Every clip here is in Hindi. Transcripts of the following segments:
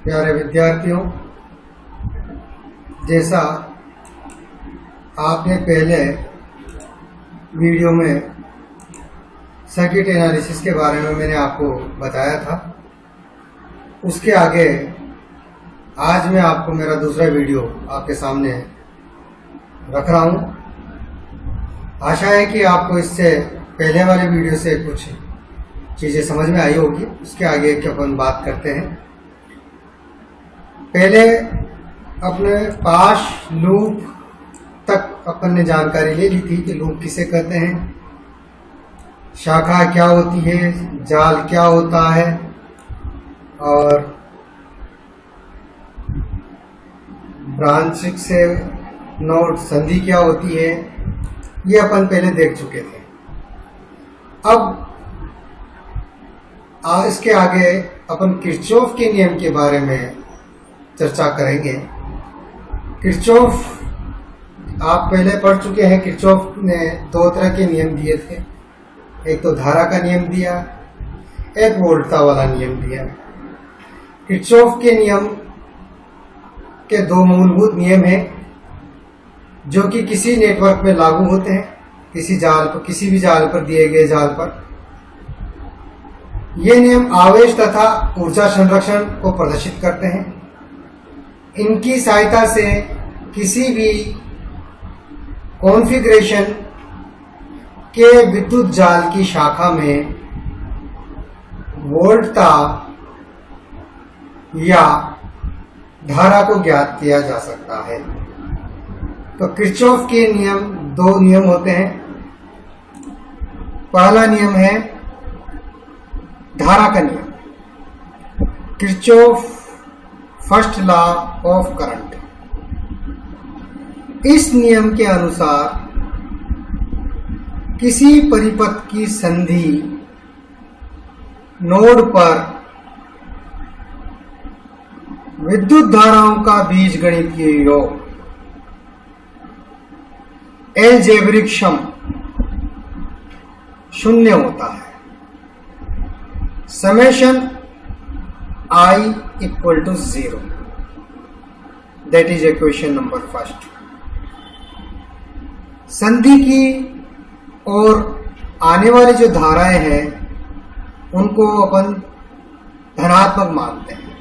प्यारे विद्यार्थियों, जैसा आपने पहले वीडियो में सर्किट एनालिसिस के बारे में मैंने आपको बताया था, उसके आगे आज मैं आपको मेरा दूसरा वीडियो आपके सामने रख रहा हूं। आशा है कि आपको इससे पहले वाले वीडियो से कुछ चीज़ें समझ में आई होगी। उसके आगे की अपन बात करते हैं। पहले अपने पास लूप तक अपन ने जानकारी ले ली थी कि लूप किसे कहते हैं, शाखा क्या होती है, जाल क्या होता है और ब्रांच से नोड संधि क्या होती है, ये अपन पहले देख चुके थे। अब इसके आगे अपन किरचॉफ के नियम के बारे में चर्चा करेंगे। किरचॉफ आप पहले पढ़ चुके हैं। किरचॉफ ने दो तरह के नियम दिए थे, एक तो धारा का नियम दिया, एक वोल्टता वाला नियम दिया। किरचॉफ के नियम के दो मूलभूत नियम हैं जो कि किसी नेटवर्क में लागू होते हैं, किसी भी जाल पर दिए गए जाल पर। ये नियम आवेश तथा ऊर्जा संरक्षण को प्रदर्शित करते हैं। इनकी सहायता से किसी भी कॉन्फ़िगरेशन के विद्युत जाल की शाखा में वोल्टता या धारा को ज्ञात किया जा सकता है। तो किरचॉफ के नियम दो नियम होते हैं। पहला नियम है धारा का नियम, Kirchhoff first law of current. इस नियम के अनुसार किसी परिपथ की संधि नोड पर विद्युत धाराओं का बीजगणितीय योग अलजेब्रिक सम शून्य होता है। Summation I equal to 0, that is equation number first. संधि की और आने वाली जो धाराएं हैं उनको अपन धनात्मक मानते हैं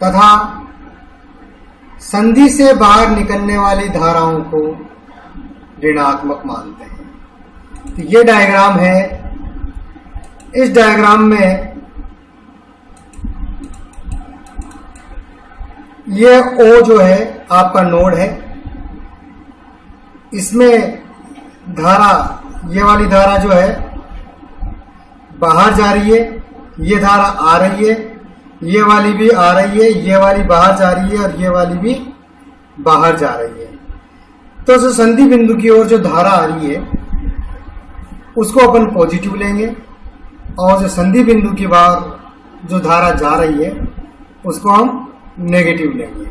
तथा संधि से बाहर निकलने वाली धाराओं को ऋणात्मक मानते हैं। तो ये डायग्राम है। इस डायग्राम में ये O जो है आपका नोड है, इसमें धारा, ये वाली धारा जो है बाहर जा रही है, ये धारा आ रही है, ये वाली भी आ रही है, ये वाली बाहर जा रही है और ये वाली भी बाहर जा रही है। तो जो संधि बिंदु की ओर जो धारा आ रही है उसको अपन पॉजिटिव लेंगे और जो संधि बिंदु के बाहर जो धारा जा रही है उसको हम नेगेटिव लेंगे।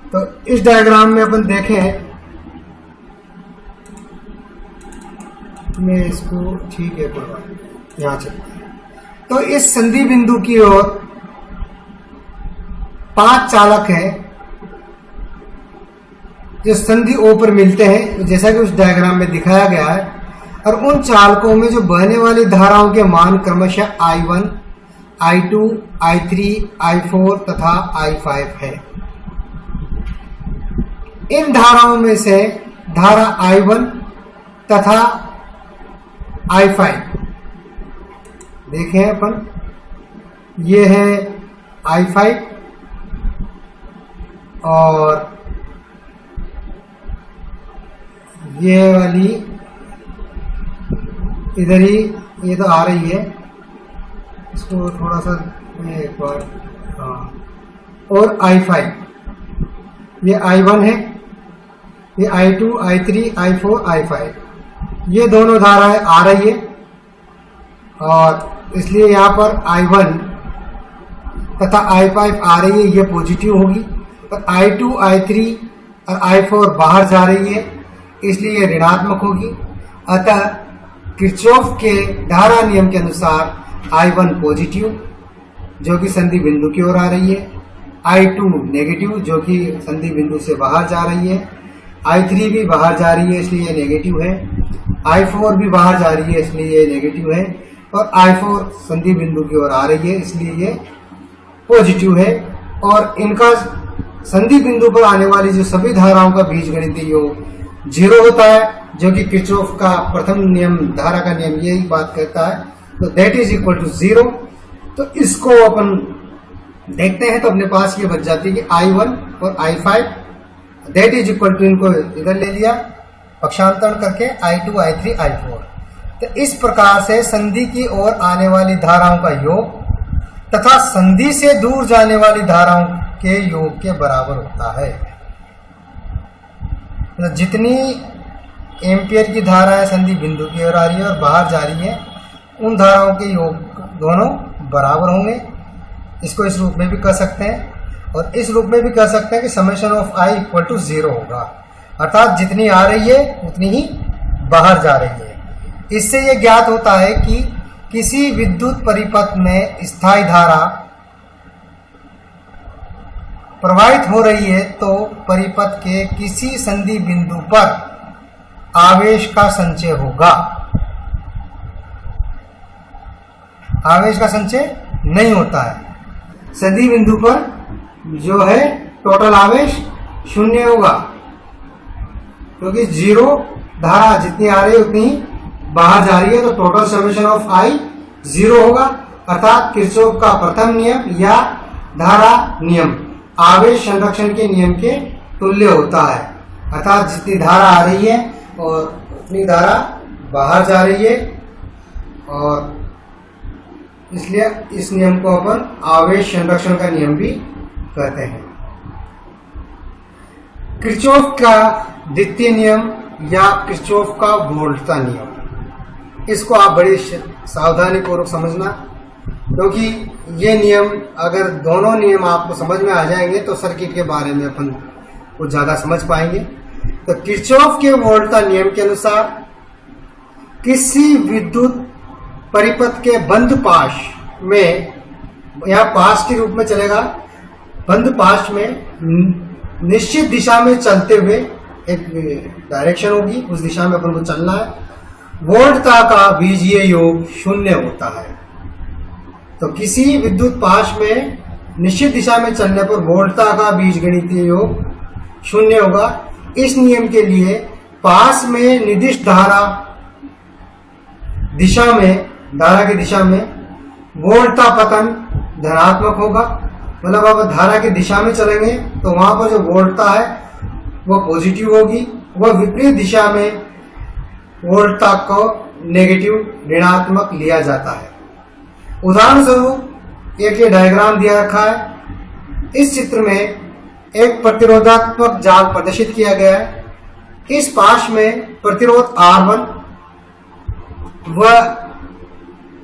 तो इस डायग्राम में अपन देखें, मैं इसको ठीक है यहां चलते हैं। तो इस संधि बिंदु की ओर 5 चालक हैं जो संधि O पर मिलते हैं, जैसा कि उस डायग्राम में दिखाया गया है। और उन चालकों में जो बहने वाली धाराओं के मान क्रमशः I1, I2, I3, I4 तथा I5 है। इन धाराओं में से धारा I1 तथा I5 देखें अपन, ये है I5 और ये वाली इधर ही ये तो आ रही है, इसको थोड़ा सा एक बार, हाँ। और I5 ये I1 है, ये I2, I3, I4, I5 ये दोनों धाराएं आ रही है और इसलिए यहाँ पर I1 तथा I5 आ रही है, ये पॉजिटिव होगी। और I2, I3 और I4 बाहर जा रही है, इसलिए ये ऋणात्मक होगी। अतः किरचॉफ के धारा नियम के अनुसार I1 पॉजिटिव जो कि संधि बिंदु की ओर आ रही है, I2 नेगेटिव जो कि संधि बिंदु से बाहर जा रही है, I3 भी बाहर जा रही है इसलिए ये नेगेटिव है, I4 भी बाहर जा रही है इसलिए ये नेगेटिव है, और I4 संधि बिंदु की ओर आ रही है इसलिए ये पॉजिटिव है। और इनका संधि बिंदु पर आने वाली जो सभी धाराओं का बीजगणितीय योग 0 होता है, जो कि किरचॉफ का प्रथम नियम, धारा का नियम यही बात कहता है। तो दैट इज इक्वल टू 0। तो इसको अपन देखते हैं तो अपने पास ये बच जाती है कि I1 और I5 that is equal to, इनको इधर ले लिया पक्षांतरण करके I2, I3, I4। तो इस प्रकार से संधि की ओर आने वाली धाराओं का योग तथा संधि से दूर जाने वाली धाराओं के योग के बराबर होता है। तो जितनी एम्पियर की धाराएं संधि बिंदु की ओर आ रही है और बाहर जा रही है, उन धाराओं के योग दोनों बराबर होंगे। इसको इस रूप में भी कह सकते हैं और इस रूप में भी कह सकते हैं कि summation of I equal to 0 होगा, अर्थात जितनी आ रही है उतनी ही बाहर जा रही है। इससे यह ज्ञात होता है कि किसी विद्युत परिपथ में स्थायी धारा प्रवाहित हो रही है तो परिपथ के किसी संधि बिंदु पर आवेश का संचय होगा। आवेश का संचय नहीं होता है। संधि बिंदु पर जो है टोटल आवेश 0 होगा, क्योंकि 0 धारा जितनी आ रही है उतनी बाहर जा रही है। तो टोटल समेशन ऑफ I 0 होगा, अर्थात किरचॉफ का प्रथम नियम या धारा नियम आवेश संरक्षण के नियम के तुल्य होता है, अर्थात जितनी धारा आ रही है और उतनी धारा बाहर जा रही है, और इसलिए इस नियम को अपन आवेश संरक्षण का नियम भी कहते हैं। किरचॉफ का द्वितीय नियम या किरचॉफ का वोल्टता नियम, इसको आप बड़ी सावधानी पूर्वक समझना, क्योंकि ये नियम, अगर दोनों नियम आपको समझ में आ जाएंगे तो सर्किट के बारे में अपन कुछ ज्यादा समझ पाएंगे। तो किरचॉफ के वोल्टता नियम के अनुसार किसी विद्युत परिपथ के बंद पाश में, यहां पाश के रूप में चलेगा, बंद पाश में निश्चित दिशा में चलते हुए एक डायरेक्शन होगी, उस दिशा में अपन को चलना है। वोल्टता का बीजीय योग 0 होता है। तो किसी विद्युत पाश में निश्चित दिशा में चलने पर वोल्टता का बीजगणितीय योग 0 होगा। इस नियम के लिए पास में निर्दिष्ट धारा की दिशा में वोल्टता पतन धनात्मक होगा। मतलब अब धारा की दिशा में चलेंगे तो वहां पर जो वोल्टता है वह पॉजिटिव होगी, वह विपरीत दिशा में वोल्टता को नेगेटिव ऋणात्मक लिया जाता है। उदाहरण स्वरूप एक ये डायग्राम दिया रखा है। इस चित्र में एक प्रतिरोधात्मक जाल प्रदर्शित किया गया है। इस पाश में प्रतिरोध R1 व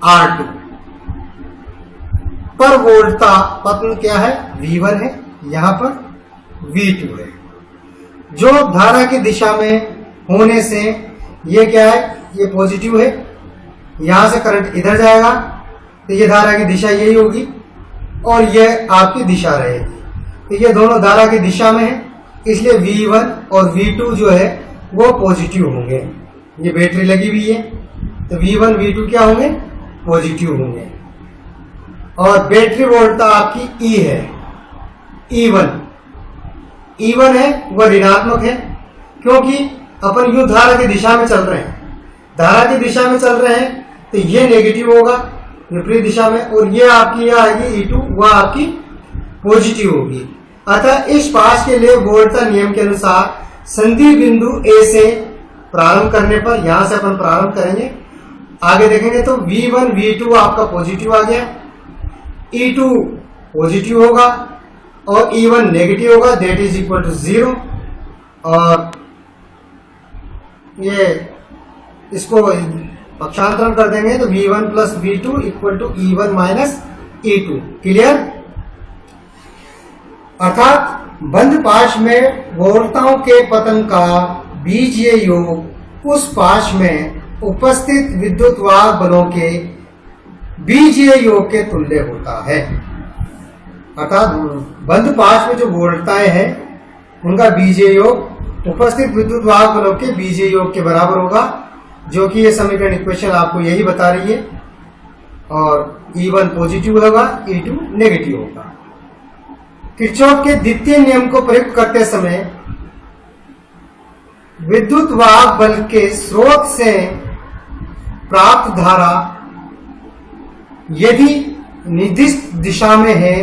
R2 पर वोल्टता पतन क्या है, V1 है, यहां पर V2 है। जो धारा की दिशा में होने से ये क्या है, ये पॉजिटिव है, यहां से करंट इधर जाएगा तो ये धारा की दिशा यही होगी और ये आपकी दिशा रहेगी। तो ये दोनों धारा की दिशा में है, इसलिए V1 और V2 जो है वो पॉजिटिव होंगे। ये बैटरी लगी हुई है तो V1 V2 क्या होंगे, पॉजिटिव होंगे। और बैटरी वोल्टता आपकी E है, E1 है वह ऋणात्मक है, क्योंकि अपन यूं धारा की दिशा में चल रहे हैं। धारा की दिशा में चल रहे हैं तो ये नेगेटिव होगा विपरीत दिशा में, और ये आपकी यह आएगी E2, वह आपकी पॉजिटिव होगी। अतः इस पाश के लिए वोल्टता नियम के अनुसार संधि बिंदु A से प्रारंभ करने पर, यहां से अपन प्रारंभ करेंगे, आगे देखेंगे तो V1 V2 आपका पॉजिटिव आ गया, E2 पॉजिटिव होगा और E1 नेगेटिव होगा, दैट इज इक्वल टू 0। और ये इसको पक्षांतरण कर देंगे तो V1 plus V2 equal to E1 minus E2। Clear? अर्थात बंद पाश में वोल्टताओं के पतन का बीजीय योग उस पाश में उपस्थित विद्युत वाहक बलों के बीजीय योग के तुल्य होता है। अर्थात बंद पाश में जो वोल्टताएं हैं उनका बीजीय योग उपस्थित विद्युत वाहक बलों के बीजीय योग के बराबर होगा, जो कि ये समीकरण इक्वेशन आपको यही बता रही है। और E1 पॉजिटिव होगा, E2 नेगेटिव होगा। किरचॉफ के द्वितीय नियम को प्रयुक्त करते समय विद्युत वाहक बल के स्रोत से प्राप्त धारा यदि निर्दिष्ट दिशा में है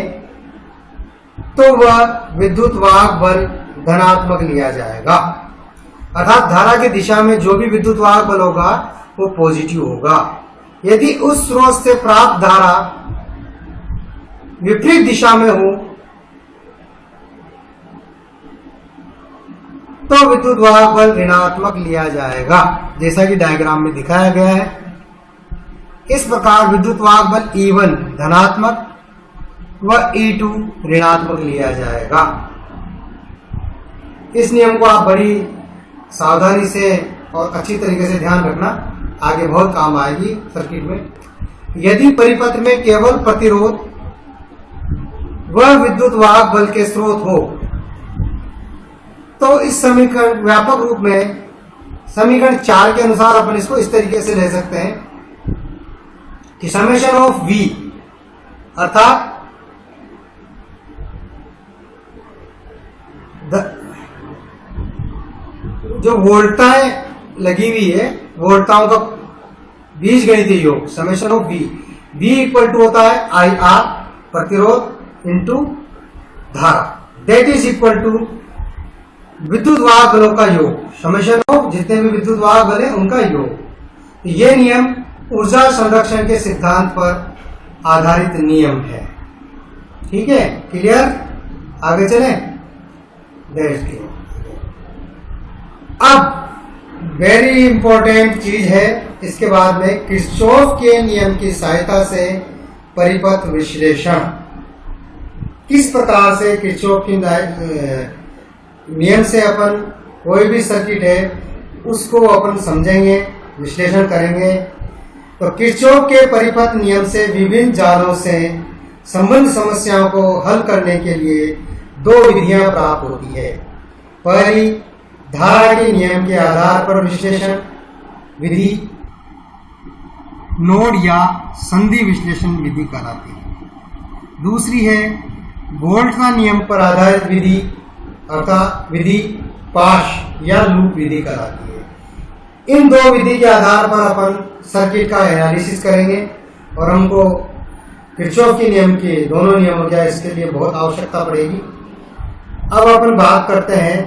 तो वह विद्युत वाहक बल धनात्मक लिया जाएगा। अर्थात धारा की दिशा में जो भी विद्युत वाहक बल होगा वो पॉजिटिव होगा। यदि उस स्रोत से प्राप्त धारा विपरीत दिशा में हो तो विद्युत वाहक बल ऋणात्मक लिया जाएगा, जैसा कि डायग्राम में दिखाया गया है। इस प्रकार विद्युत वाहक बल E1 धनात्मक व E2 ऋणात्मक लिया जाएगा। इस नियम को आप बड़ी सावधानी से और अच्छी तरीके से ध्यान रखना, आगे बहुत काम आएगी सर्किट में। यदि परिपथ में केवल प्रतिरोध व विद्युत वाहक बल के स्रोत हो तो इस समीकरण व्यापक रूप में समीकरण 4 के अनुसार अपन इसको इस तरीके से ले सकते हैं कि समेशन ऑफ V अर्थात जो वोल्टताएं लगी हुई है, वोल्टताओं का बीजगणितीय योग summation of V equal to होता है IR प्रतिरोध इंटू धारा, दैट इज इक्वल टू विद्युत वाहक बलों का योग समेशन ऑफ जितने भी विद्युत वाहक बल हैं उनका योग। ये नियम ऊर्जा संरक्षण के सिद्धांत पर आधारित नियम है। ठीक है, क्लियर? आगे चलें। अब वेरी इंपॉर्टेंट चीज है, इसके बाद में किरचॉफ के नियम की सहायता से परिपथ विश्लेषण। किस प्रकार से किरचॉफ की नियम से अपन कोई भी सर्किट है उसको अपन समझेंगे, विश्लेषण करेंगे। तो किरचॉफ के परिपथ नियम से विभिन्न जालों से संबंध समस्याओं को हल करने के लिए 2 विधियां प्राप्त होती है। पहली धारा के नियम के आधार पर विश्लेषण विधि नोड या संधि विश्लेषण विधि कहलाती है। दूसरी है वोल्ट का नियम पर आधारित विधि अर्थात विधि पाश या लूप विधि कहलाती है। इन 2 विधि के आधार पर अपन सर्किट का एनालिसिस करेंगे और हमको किरचॉफ के नियम के दोनों नियमों क्या इसके लिए बहुत आवश्यकता पड़ेगी। अब अपन बात करते हैं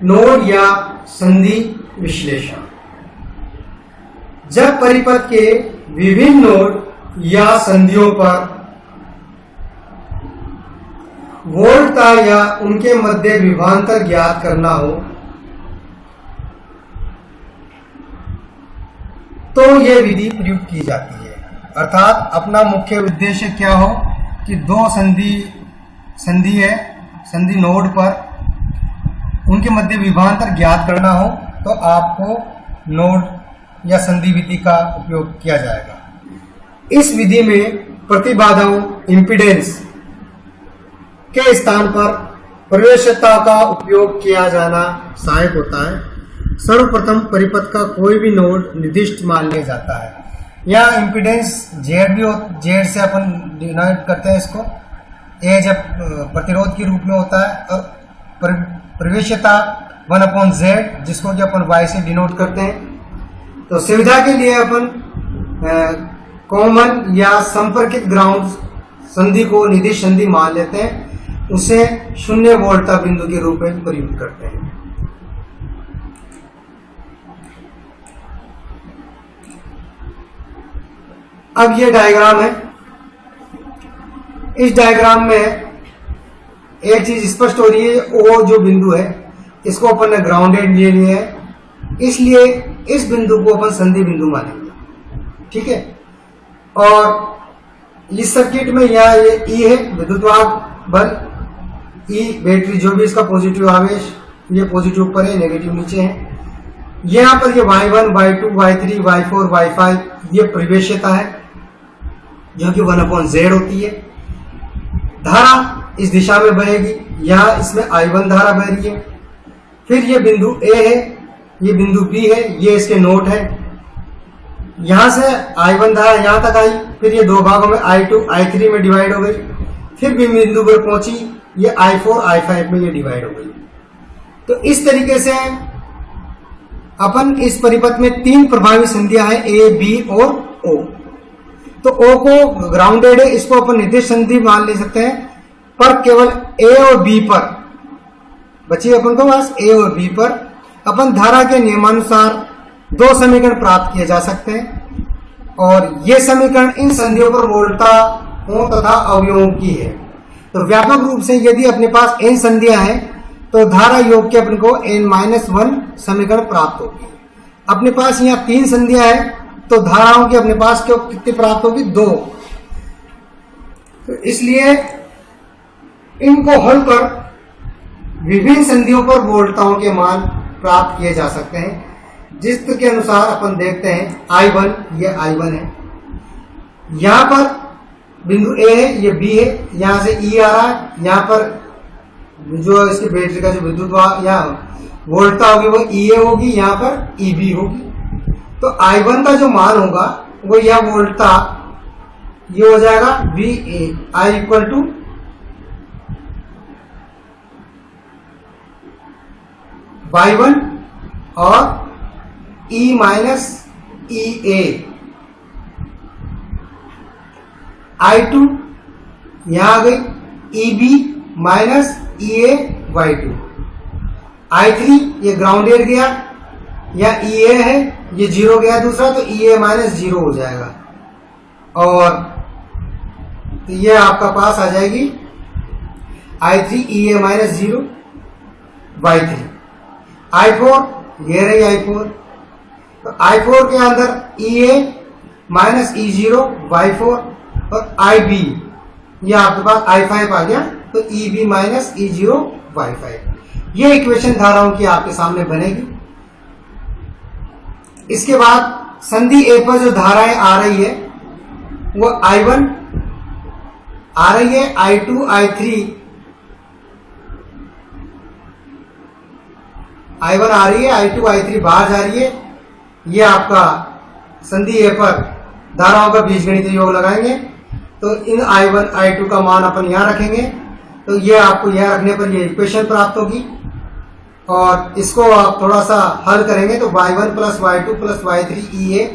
नोड या संधि विश्लेषण। जब परिपथ के विभिन्न नोड या संधियों पर वोल्टता या उनके मध्य विभवांतर ज्ञात करना हो तो यह विधि प्रयुक्त की जाती है। अर्थात अपना मुख्य उद्देश्य क्या हो कि 2 संधि है, संधि नोड पर उनके मध्य विभवांतर ज्ञात करना हो तो आपको नोड या संधि विधि का उपयोग किया जाएगा। इस विधि में प्रतिबाधाओं इंपीडेंस के स्थान पर प्रवेश्यता का उपयोग किया जाना सहायक होता है। सर्वप्रथम परिपथ का कोई भी नोड निर्दिष्ट मान लिया जाता है। या इंपीडेंस जेड से अपन डिनोट करते हैं इसको। ए जब प्रतिरोध के रूप में होता है और प्रवेश्यता 1/z जिसको कि अपन y से डिनोट करते हैं। तो सुविधा के लिए अपन कॉमन या संपर्कित ग्राउंड संधि को निर्दिष्ट संधि मान लेते हैं, उसे 0 वोल्टता बिंदु के रूप में प्रयुक्त करते हैं। अब ये डायग्राम है। इस डायग्राम में एक चीज स्पष्ट हो रही है, ओ जो बिंदु है इसको अपन ने ग्राउंडेड ले लिया है, इसलिए इस बिंदु को अपन संधि बिंदु मानेंगे। ठीक है, और इस सर्किट में यहाँ ये ई है विद्युत वाहक बल, ई बैटरी जो भी इसका पॉजिटिव आवेश, ये पॉजिटिव ऊपर है नेगेटिव नीचे है। यहाँ पर ये y1, y2, y3, y4, y5 ये प्रवेश्यता है जो कि 1/z होती है। धारा इस दिशा में बहेगी, यहाँ इसमें I1 धारा बह रही है। फिर ये बिंदु A है, ये बिंदु B है, ये इसके नोट है। यहां से I1 धारा यहां तक आई, फिर ये दो भागों में I2, I3 में डिवाइड हो गई, फिर भी बिंदु पर पहुंची, ये I4, I5 में ये डिवाइड हो गई। तो इस तरीके से अपन इस परिपथ में तीन प्रभावी संधियां हैं, A, B और O। तो O को ग्राउंडेड है, इसको अपन निर्देश संधि मान ले सकते हैं, पर केवल A और B पर बची अपन को बस A और B पर अपन धारा के नियमानुसार दो समीकरण प्राप्त किए जा सकते हैं, और ये समीकरण इन संधियों पर वोल्टाओं तथा अवयवों की है। तो व्यापक रूप से यदि अपने पास n संधियां हैं तो धारा योग के अपन को n-1 समीकरण प्राप्त होगी। अपने पास यहाँ तीन संधियां हैं तो धाराओं की अपने पास क्यों कितनी प्राप्त होगी? 2। तो इसलिए इनको हल कर विभिन्न संधियों पर वोल्टाओं के मान प्राप्त किए जा सकते हैं। जिस के अनुसार अपन देखते हैं I1, ये I1 है, यहां पर बिंदु A है, ये B है, यहां से E आ रहा है, यहां पर जो इसकी बैटरी का जो विद्युत यहाँ वोल्टता होगी वो EA होगी, यहां पर EB होगी। तो I1 का जो मान होगा वो यह वोल्टता ये हो जाएगा VA, I equal to Y1 और E माइनस EA। I2 यहां आ गई, EB minus EA Y2। I3 ये ग्राउंडेड गया, या EA है ये 0 गया दूसरा, तो EA माइनस 0 हो जाएगा, और तो ये आपका पास आ जाएगी I3 EA minus 0 Y3। I4 ये रही I4, तो I4 के अंदर EA माइनस E0 Y4, और IB ये आपके पास I5 आ गया, तो EB माइनस E0 Y5। ये इक्वेशन धाराओं की आपके सामने बनेगी। इसके बाद संधि A पर जो धाराएं आ रही है वो I1 आ रही है, I2, I1 आ रही है, I2, I3 बाहर जा रही है। ये आपका संधि A पर धाराओं का बीजगणितीय योग लगाएंगे, तो इन I1, I2 का मान अपन यहां रखेंगे, तो ये आपको यहां रखने पर ये इक्वेशन प्राप्त होगी, और इसको आप थोड़ा सा हल करेंगे तो Y1 plus Y2 plus Y3 EA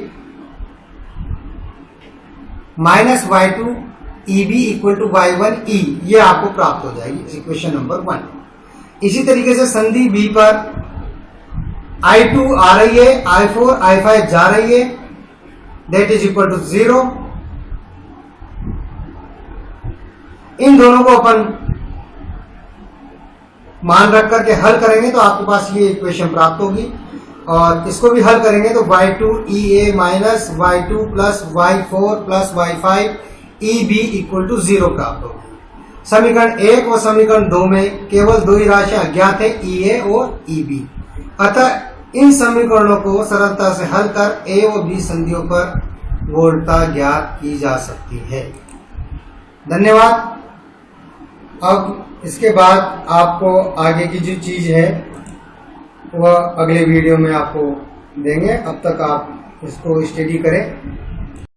minus Y2 EB equal to Y1 E, ये आपको प्राप्त हो जाएगी इक्वेशन नंबर 1। इसी तरीके से संधि B पर I2 आ रही है, I4, I5 जा रही है, दैट इज इक्वल टू 0। इन दोनों को अपन मान रख करके हल करेंगे तो आपके पास ये इक्वेशन प्राप्त होगी, और इसको भी हल करेंगे तो Y2 EA minus Y2 plus Y4 plus Y5 EB equal to 0 प्राप्त होगी। समीकरण 1 और समीकरण 2 में केवल दो ही राशियां अज्ञात है, EA और EB। अतः इन समीकरणों को सरलता से हल कर A और B संधियों पर वोल्टता ज्ञात की जा सकती है। धन्यवाद। अब इसके बाद आपको आगे की जो चीज है वह अगले वीडियो में आपको देंगे। अब तक आप इसको स्टडी करें।